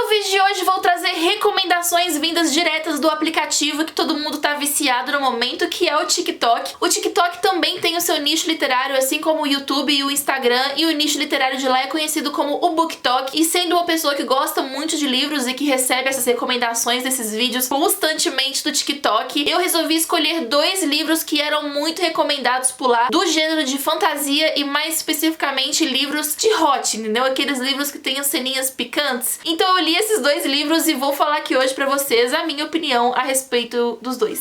No vídeo de hoje vou trazer recomendações vindas diretas do aplicativo que todo mundo tá viciado no momento, que é o TikTok. O TikTok também tem o seu nicho literário, assim como o YouTube e o Instagram, e o nicho literário de lá é conhecido como o BookTok. E sendo uma pessoa que gosta muito de livros e que recebe essas recomendações desses vídeos constantemente do TikTok, eu resolvi escolher 2 livros que eram muito recomendados por lá, do gênero de fantasia e mais especificamente livros de hot, entendeu? Aqueles livros que tem as ceninhas picantes. Então eu li esses 2 livros e vou falar aqui hoje pra vocês a minha opinião a respeito dos 2.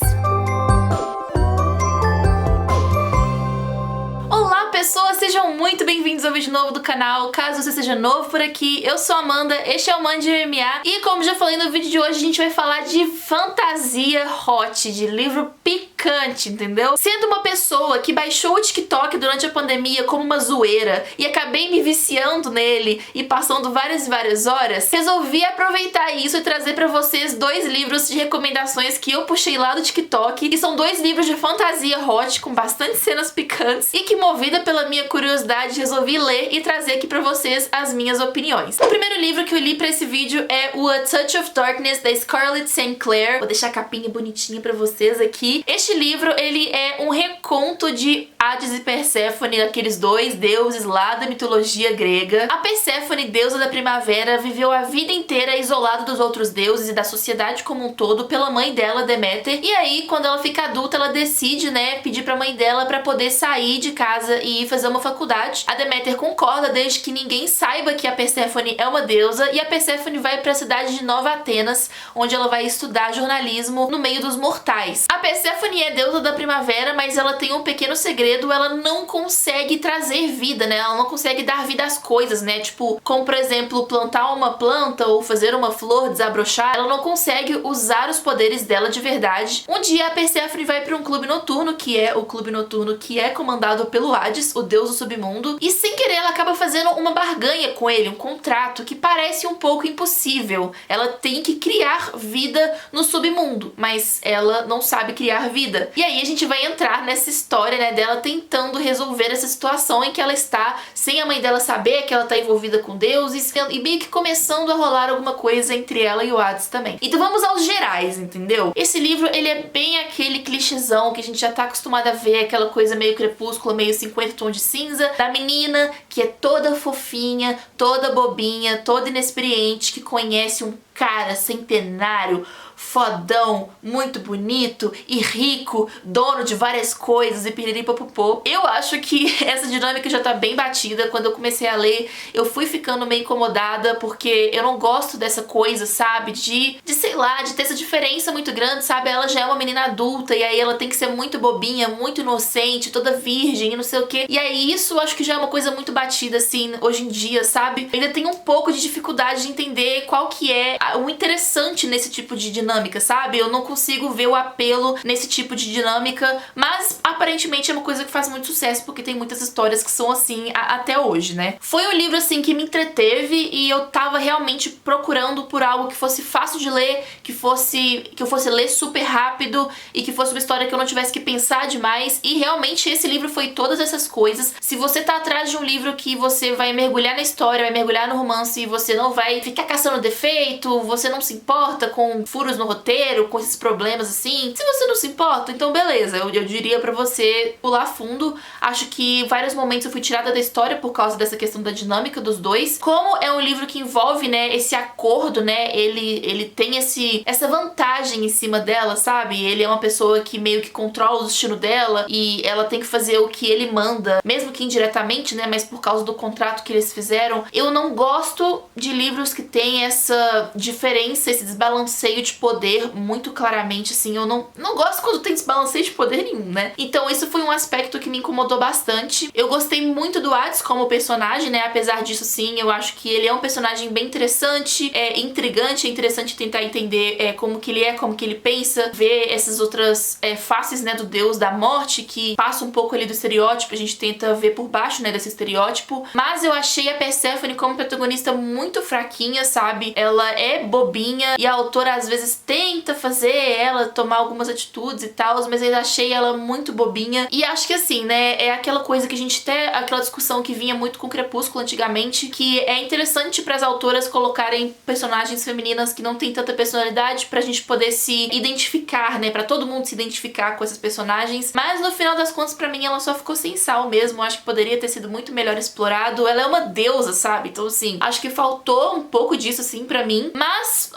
Olá pessoas, sejam muito bem-vindos ao vídeo novo do canal. Caso você seja novo por aqui, eu sou a Amanda, este é o Mande MMA e como já falei no vídeo de hoje, a gente vai falar de fantasia hot, de livro picante, entendeu? Sendo uma pessoa que baixou o TikTok durante a pandemia como uma zoeira e acabei me viciando nele e passando várias e várias horas, resolvi aproveitar isso e trazer pra vocês 2 livros de recomendações que eu puxei lá do TikTok, e são 2 livros de fantasia hot com bastante cenas picantes e que, movida pela minha curiosidade, resolvi ler e trazer aqui pra vocês as minhas opiniões. O primeiro livro que eu li pra esse vídeo é o A Touch of Darkness, da Scarlett St. Clair. Vou deixar a capinha bonitinha pra vocês aqui. Este livro, ele é um reconto de Hades e Perséfone, aqueles 2 deuses lá da mitologia grega. A Perséfone, deusa da primavera, viveu a vida inteira isolada dos outros deuses e da sociedade como um todo pela mãe dela, Deméter. E aí, quando ela fica adulta, ela decide, pedir pra mãe dela pra poder sair de casa e ir fazer uma faculdade. A Deméter concorda desde que ninguém saiba que a Perséfone é uma deusa, e a Perséfone vai para a cidade de Nova Atenas, onde ela vai estudar jornalismo no meio dos mortais. A Perséfone é deusa da primavera, mas ela tem um pequeno segredo: ela não consegue trazer vida, Ela não consegue dar vida às coisas, Tipo, como por exemplo, plantar uma planta ou fazer uma flor desabrochar. Ela não consegue usar os poderes dela de verdade. Um dia a Perséfone vai para um clube noturno, que é o clube noturno que é comandado pelo Hades, o deus do submundo, e sem querer ela acaba fazendo uma barganha com ele, um contrato que parece um pouco impossível. Ela tem que criar vida no submundo, mas ela não sabe criar vida. E aí a gente vai entrar nessa história, dela tentando resolver essa situação em que ela está, sem a mãe dela saber que ela está envolvida com deuses, e meio que começando a rolar alguma coisa entre ela e o Hades também. Então vamos aos gerais, entendeu? Esse livro, ele é bem aquele clichêzão que a gente já tá acostumado a ver, aquela coisa meio crepúsculo, meio 50 tons de cinza, da menina que é toda fofinha, toda bobinha, toda inexperiente, que conhece um cara centenário, fodão, muito bonito e rico, dono de várias coisas e piriri-popopô. Eu acho que essa dinâmica já tá bem batida. Quando eu comecei a ler, eu fui ficando meio incomodada, porque eu não gosto dessa coisa, sabe? De sei lá, de ter essa diferença muito grande, sabe? Ela já é uma menina adulta e aí ela tem que ser muito bobinha, muito inocente, toda virgem e não sei o quê. E aí isso eu acho que já é uma coisa muito batida, assim, hoje em dia, sabe? Eu ainda tenho um pouco de dificuldade de entender qual que é o interessante nesse tipo de dinâmica, sabe? Eu não consigo ver o apelo nesse tipo de dinâmica, mas aparentemente é uma coisa que faz muito sucesso, porque tem muitas histórias que são assim até hoje, Foi um livro, assim, que me entreteve e eu tava realmente procurando por algo que fosse fácil de ler, que eu fosse ler super rápido e que fosse uma história que eu não tivesse que pensar demais, e realmente esse livro foi todas essas coisas. Se você tá atrás de um livro que você vai mergulhar na história, vai mergulhar no romance e você não vai ficar caçando defeito, você não se importa com furos no roteiro, com esses problemas assim, se você não se importa, então beleza, eu diria pra você pular fundo. Acho que em vários momentos eu fui tirada da história por causa dessa questão da dinâmica dos 2. Como é um livro que envolve, esse acordo, ele tem essa vantagem em cima dela, sabe? Ele é uma pessoa que meio que controla o destino dela e ela tem que fazer o que ele manda, mesmo que indiretamente, mas por causa do contrato que eles fizeram. Eu não gosto de livros que tem essa diferença, esse desbalanceio de poder muito claramente, assim. Eu não gosto quando tem desbalanceio de poder nenhum, Então isso foi um aspecto que me incomodou bastante. Eu gostei muito do Hades como personagem, Apesar disso, sim, eu acho que ele é um personagem bem interessante, intrigante, é interessante tentar entender como que ele é, como que ele pensa, ver essas outras faces, do deus da morte, que passa um pouco ali do estereótipo, a gente tenta ver por baixo, desse estereótipo. Mas eu achei a Perséfone como protagonista muito fraquinha, sabe? Ela é bobinha e a autora às vezes mas tenta fazer ela tomar algumas atitudes e tal, mas eu achei ela muito bobinha. E acho que assim, né, é aquela coisa que a gente até, aquela discussão que vinha muito com Crepúsculo antigamente, que é interessante para as autoras colocarem personagens femininas que não tem tanta personalidade pra gente poder se identificar, né, pra todo mundo se identificar com essas personagens, mas no final das contas pra mim ela só ficou sem sal mesmo. Acho que poderia ter sido muito melhor explorado. Ela é uma deusa, sabe? Então assim, acho que faltou um pouco disso assim pra mim, mas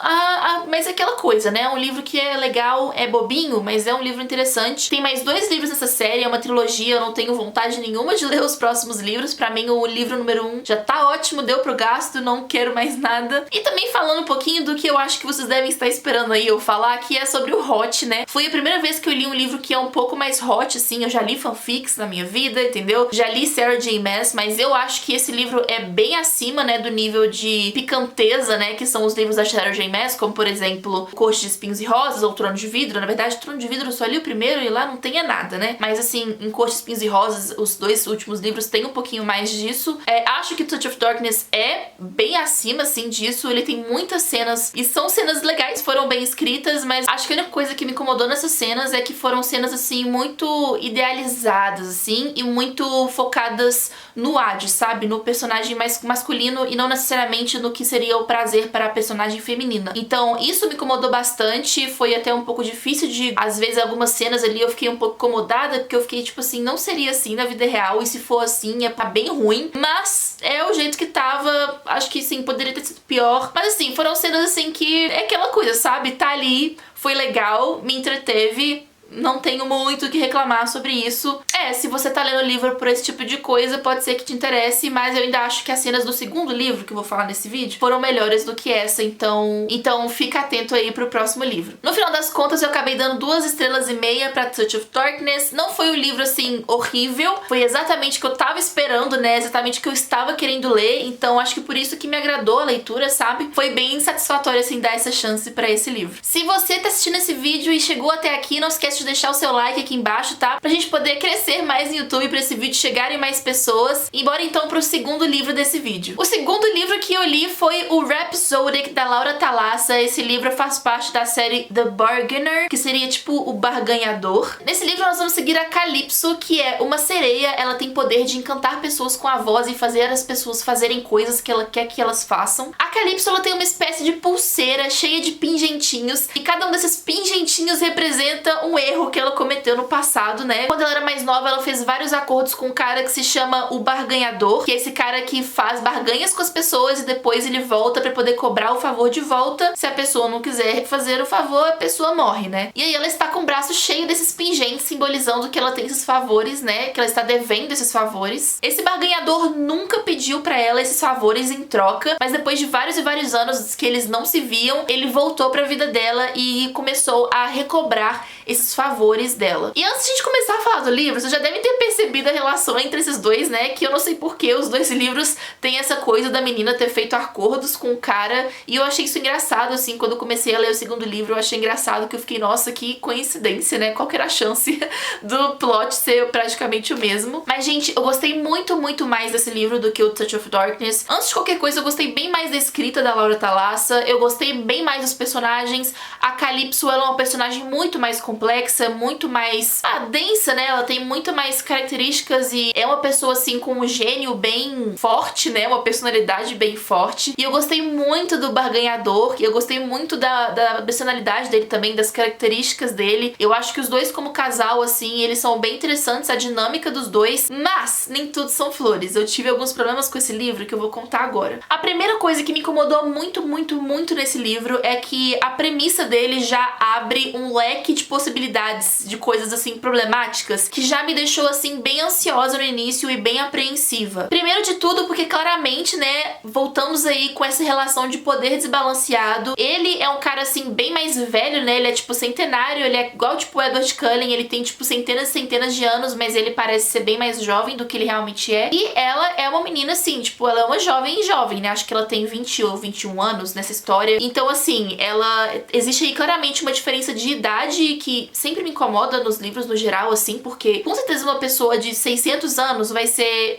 mas é aquela coisa, né, um livro que é legal, é bobinho, mas é um livro interessante. Tem mais 2 livros nessa série, é uma trilogia, eu não tenho vontade nenhuma de ler os próximos livros. Pra mim o livro número 1 já tá ótimo, deu pro gasto, não quero mais nada. E também falando um pouquinho do que eu acho que vocês devem estar esperando aí eu falar, que é sobre o hot, né? Foi a primeira vez que eu li um livro que é um pouco mais hot, assim. Eu já li fanfics na minha vida, entendeu? Já li Sarah J Maas, mas eu acho que esse livro é bem acima, né, do nível de picanteza, né, que são os livros da Sarah J Maas, como por exemplo Corte de Espinhos e Rosas ou Trono de Vidro. Na verdade, Trono de Vidro eu só li o primeiro e lá não tem nada, né? Mas assim, em Corte de Espinhos e Rosas, os 2 últimos livros tem um pouquinho mais disso. Acho que Touch of Darkness é bem acima, assim, disso. Ele tem muitas cenas, e são cenas legais, foram bem escritas, mas acho que a única coisa que me incomodou nessas cenas é que foram cenas, assim, muito idealizadas, assim, e muito focadas no Hades, sabe? No personagem mais masculino e não necessariamente no que seria o prazer para a personagem feminina. Então, isso me incomodou bastante, foi até um pouco difícil de, às vezes, algumas cenas ali eu fiquei um pouco incomodada, porque eu fiquei, tipo assim, não seria assim na vida real, e se for assim, tá bem ruim, mas é o jeito que tava. Acho que sim, poderia ter sido pior, mas assim, foram cenas assim que é aquela coisa, sabe? Tá ali, foi legal, me entreteve, não tenho muito o que reclamar sobre isso. Se você tá lendo o livro por esse tipo de coisa, pode ser que te interesse, mas eu ainda acho que as cenas do segundo livro, que eu vou falar nesse vídeo, foram melhores do que essa, então fica atento aí pro próximo livro. No final das contas, eu acabei dando 2,5 estrelas pra Touch of Darkness. Não foi um livro, assim, horrível, foi exatamente o que eu tava esperando, né, exatamente o que eu estava querendo ler, então acho que por isso que me agradou a leitura, sabe? Foi bem satisfatório, assim, dar essa chance pra esse livro. Se você tá assistindo esse vídeo e chegou até aqui, não esquece de deixar o seu like aqui embaixo, tá? Pra gente poder crescer mais no YouTube, pra esse vídeo chegar em mais pessoas. E bora então pro segundo livro desse vídeo. O segundo livro que eu li foi o Rhapsodic, da Laura Thalassa. Esse livro faz parte da série The Bargainer, que seria tipo o barganhador. Nesse livro nós vamos seguir a Calypso, que é uma sereia. Ela tem poder de encantar pessoas com a voz e fazer as pessoas fazerem coisas que ela quer que elas façam. A Calypso, ela tem uma espécie de pulseira cheia de pingentinhos, e cada um desses pingentinhos representa um erro que ela cometeu no passado, né? Quando ela era mais nova, ela fez vários acordos com um cara que se chama o Barganhador, que é esse cara que faz barganhas com as pessoas e depois ele volta pra poder cobrar o favor de volta. Se a pessoa não quiser fazer o favor, a pessoa morre, né? E aí ela está com o braço cheio desses pingentes, simbolizando que ela tem esses favores, né? Que ela está devendo esses favores. Esse barganhador nunca pediu pra ela esses favores em troca, mas depois de vários e vários anos que eles não se viam, ele voltou pra vida dela e começou a recobrar esses favores dela. E antes de a gente começar a falar do livro, você já deve ter percebido a relação entre esses dois, né? Que eu não sei por que os 2 livros têm essa coisa da menina ter feito acordos com o cara, e eu achei isso engraçado, assim, quando eu comecei a ler o segundo livro, eu achei engraçado, que eu fiquei, nossa, que coincidência, né? Qual que era a chance do plot ser praticamente o mesmo? Mas, gente, eu gostei muito, muito mais desse livro do que o Touch of Darkness. Antes de qualquer coisa, eu gostei bem mais da escrita da Laura Thalassa, eu gostei bem mais dos personagens. A Calypso, ela é uma personagem muito mais complexa, muito mais densa, né? Ela tem muito mais características e é uma pessoa, assim, com um gênio bem forte, né? Uma personalidade bem forte. E eu gostei muito do Barganhador, e eu gostei muito da personalidade dele também, das características dele. Eu acho que os dois como casal, assim, eles são bem interessantes, a dinâmica dos dois, mas nem tudo são flores. Eu tive alguns problemas com esse livro que eu vou contar agora. A primeira coisa que me incomodou muito, muito, muito nesse livro é que a premissa dele já abre um leque de possibilidades de coisas, assim, problemáticas, que já me deixou, assim, bem ansiosa no início e bem apreensiva. Primeiro de tudo porque claramente, né, voltamos aí com essa relação de poder desbalanceado. Ele é um cara, assim, bem mais velho, né, ele é tipo centenário, ele é igual tipo o Edward Cullen, ele tem tipo centenas e centenas de anos, mas ele parece ser bem mais jovem do que ele realmente é. E ela é uma menina, assim, tipo, ela é uma jovem, né, acho que ela tem 20 ou 21 anos nessa história. Então, assim, ela... existe aí claramente uma diferença de idade que sempre me incomoda nos livros no geral, assim, porque com certeza uma pessoa de 600 anos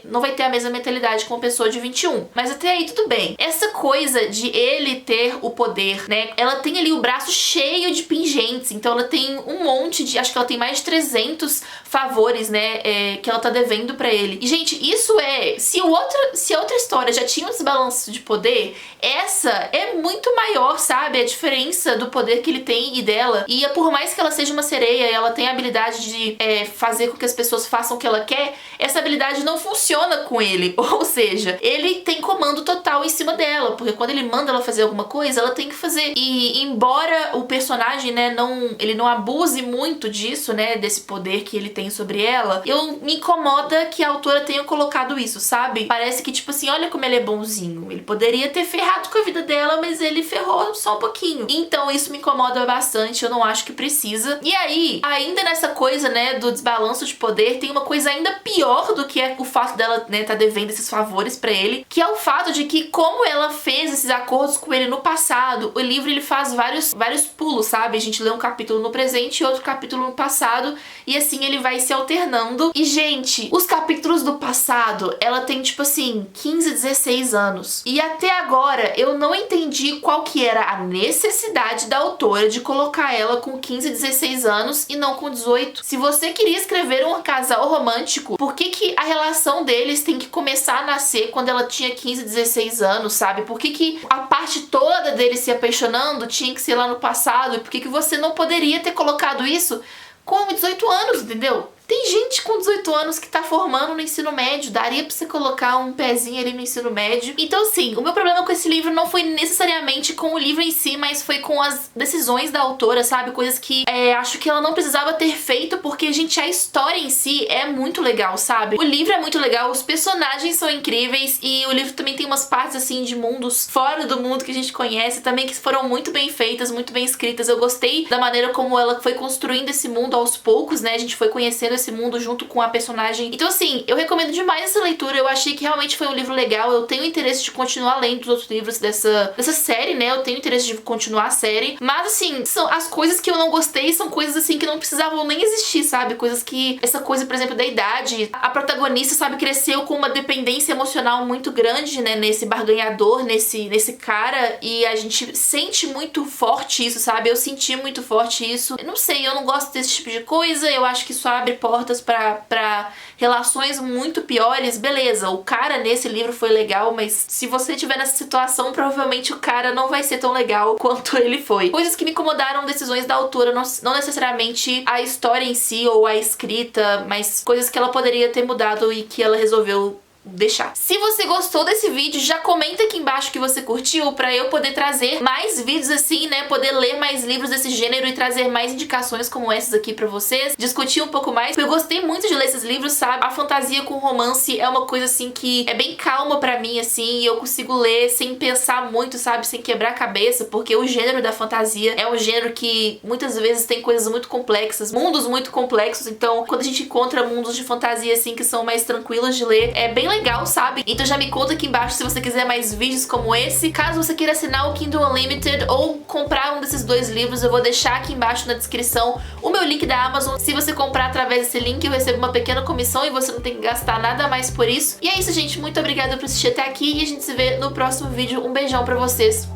não vai ter a mesma mentalidade que uma pessoa de 21. Mas até aí tudo bem. Essa coisa de ele ter o poder, né? Ela tem ali o braço cheio de pingentes, então ela tem um monte de... Acho que ela tem mais de 300 favores, né? Que ela tá devendo pra ele. E, gente, isso é... Se a outra história já tinha um desbalanço de poder, essa é muito maior, sabe? A diferença do poder que ele tem e dela. E por mais que ela seja uma sereia e ela tenha a habilidade de fazer com que as pessoas façam o que ela quer, essa habilidade não funciona com ele. Ou seja, ele tem comando total em cima dela, porque quando ele manda ela fazer alguma coisa, ela tem que fazer. E embora o personagem, né, ele não abuse muito disso, né, desse poder que ele tem sobre ela, me incomoda que a autora tenha colocado isso, sabe? Parece que, tipo assim, olha como ele é bonzinho. Ele poderia ter ferrado com a vida dela, mas ele ferrou só um pouquinho. Então isso me incomoda bastante, eu não acho que precisa. E aí, ainda nessa coisa, né, do desbalanço de poder, tem uma coisa ainda pior do que é o fato dela, né, tá devendo esses favores pra ele, que é o fato de que, como ela fez esses acordos com ele no passado, o livro ele faz vários pulos, sabe? A gente lê um capítulo no presente e outro capítulo no passado, e assim ele vai se alternando. E, gente, os capítulos do passado, ela tem, tipo assim, 15, 16 anos. E até agora, eu não entendi qual que era a necessidade da autora de colocar ela com 15, 16 anos e não com 18. Se você queria escrever um casal romântico, por que a relação deles tem que começar a nascer quando ela tinha 15, 16 anos, sabe? Por que a parte toda deles se apaixonando tinha que ser lá no passado? E por que você não poderia ter colocado isso com 18 anos, entendeu? Tem gente com 18 anos que tá formando no ensino médio, daria pra você colocar um pezinho ali no ensino médio. Então, assim, o meu problema com esse livro não foi necessariamente com o livro em si, mas foi com as decisões da autora, sabe? Coisas que acho que ela não precisava ter feito, porque, gente, a história em si é muito legal, sabe? O livro é muito legal, os personagens são incríveis e o livro também tem umas partes, assim, de mundos fora do mundo que a gente conhece também, que foram muito bem feitas, muito bem escritas. Eu gostei da maneira como ela foi construindo esse mundo aos poucos, né? A gente foi conhecendo esse mundo junto com a personagem. Então, assim, eu recomendo demais essa leitura. Eu achei que realmente foi um livro legal. Eu tenho interesse de continuar lendo os outros livros dessa série, né? Eu tenho interesse de continuar a série. Mas, assim, as coisas que eu não gostei são coisas, assim, que não precisavam nem existir, sabe? Coisas que... Essa coisa, por exemplo, da idade. A protagonista, sabe, cresceu com uma dependência emocional muito grande, né? Nesse barganhador, nesse cara. E a gente sente muito forte isso, sabe? Eu senti muito forte isso. Eu não sei, eu não gosto desse tipo de coisa. Eu acho que isso abre portas pra relações muito piores. Beleza, o cara nesse livro foi legal, mas se você estiver nessa situação, provavelmente o cara não vai ser tão legal quanto ele foi. Coisas que me incomodaram, decisões da autora, não necessariamente a história em si ou a escrita, mas coisas que ela poderia ter mudado e que ela resolveu deixar. Se você gostou desse vídeo, já comenta aqui embaixo que você curtiu, pra eu poder trazer mais vídeos assim, né, poder ler mais livros desse gênero e trazer mais indicações como essas aqui pra vocês, discutir um pouco mais. Eu gostei muito de ler esses livros, sabe? A fantasia com romance é uma coisa assim que é bem calma pra mim, assim, e eu consigo ler sem pensar muito, sabe? Sem quebrar a cabeça, porque o gênero da fantasia é um gênero que muitas vezes tem coisas muito complexas, mundos muito complexos, então quando a gente encontra mundos de fantasia assim que são mais tranquilos de ler, é bem legal, sabe? Então já me conta aqui embaixo se você quiser mais vídeos como esse. Caso você queira assinar o Kindle Unlimited ou comprar um desses dois livros, eu vou deixar aqui embaixo na descrição o meu link da Amazon. Se você comprar através desse link, eu recebo uma pequena comissão e você não tem que gastar nada mais por isso. E é isso, gente. Muito obrigada por assistir até aqui e a gente se vê no próximo vídeo. Um beijão pra vocês.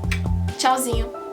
Tchauzinho.